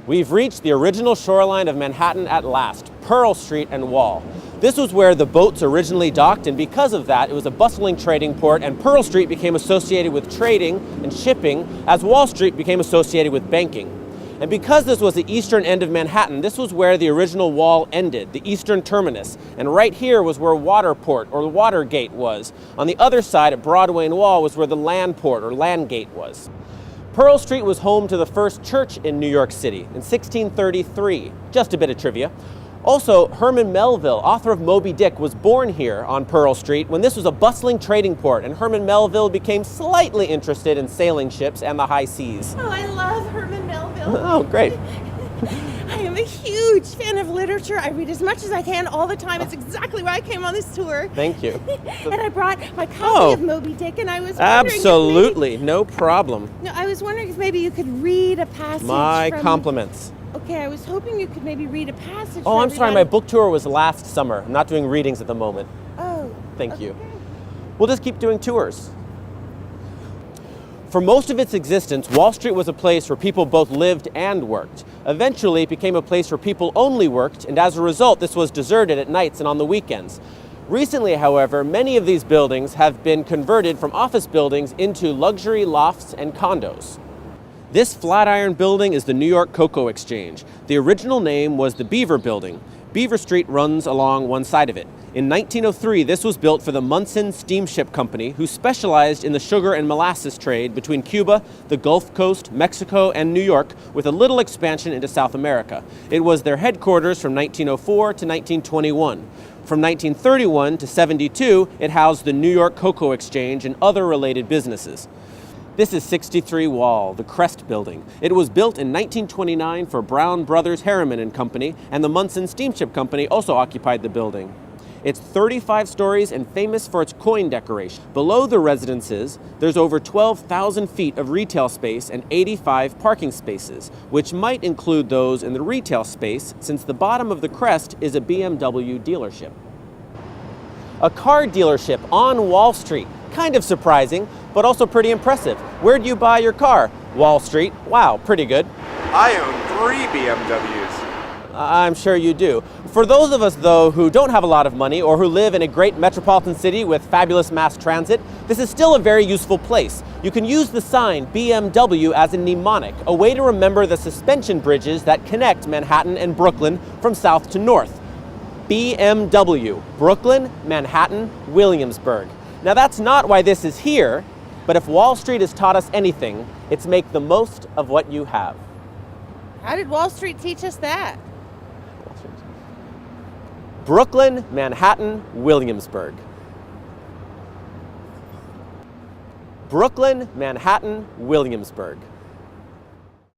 We've reached the original shoreline of Manhattan at last, Pearl Street and Wall. This was where the boats originally docked, and because of that, it was a bustling trading port, and Pearl Street became associated with trading and shipping, as Wall Street became associated with banking. And because this was the eastern end of Manhattan, this was where the original wall ended, the eastern terminus. And right here was where Waterport, or Watergate, was. On the other side at Broadway and Wall was where the Landport, or Landgate, was. Pearl Street was home to the first church in New York City in 1633. Just a bit of trivia. Also, Herman Melville, author of Moby Dick, was born here on Pearl Street when this was a bustling trading port, and Herman Melville became slightly interested in sailing ships and the high seas. Oh, I love Herman Melville. Oh, great. I am a huge fan of literature. I read as much as I can all the time. It's exactly why I came on this tour. Thank you. And I brought my copy of Moby Dick, and I was wondering Absolutely, no problem. No, I was wondering if maybe you could read a passage My from... compliments. Okay, I was hoping you could maybe read a passage. Oh, I'm sorry, my book tour was last summer. I'm not doing readings at the moment. Oh. Thank you. We'll just keep doing tours. For most of its existence, Wall Street was a place where people both lived and worked. Eventually, it became a place where people only worked, and as a result, this was deserted at nights and on the weekends. Recently, however, many of these buildings have been converted from office buildings into luxury lofts and condos. This Flatiron building is the New York Cocoa Exchange. The original name was the Beaver Building. Beaver Street runs along one side of it. In 1903, this was built for the Munson Steamship Company, who specialized in the sugar and molasses trade between Cuba, the Gulf Coast, Mexico, and New York, with a little expansion into South America. It was their headquarters from 1904 to 1921. From 1931 to 72, it housed the New York Cocoa Exchange and other related businesses. This is 63 Wall, the Crest Building. It was built in 1929 for Brown Brothers Harriman and Company, and the Munson Steamship Company also occupied the building. It's 35 stories and famous for its coin decoration. Below the residences, there's over 12,000 feet of retail space and 85 parking spaces, which might include those in the retail space, since the bottom of the crest is a BMW dealership. A car dealership on Wall Street. Kind of surprising, but also pretty impressive. Where'd you buy your car? Wall Street. Wow, pretty good. I own 3 BMWs. I'm sure you do. For those of us, though, who don't have a lot of money or who live in a great metropolitan city with fabulous mass transit, this is still a very useful place. You can use the sign BMW as a mnemonic, a way to remember the suspension bridges that connect Manhattan and Brooklyn from south to north. BMW, Brooklyn, Manhattan, Williamsburg. Now that's not why this is here, but if Wall Street has taught us anything, it's make the most of what you have. How did Wall Street teach us that? Brooklyn, Manhattan, Williamsburg. Brooklyn, Manhattan, Williamsburg.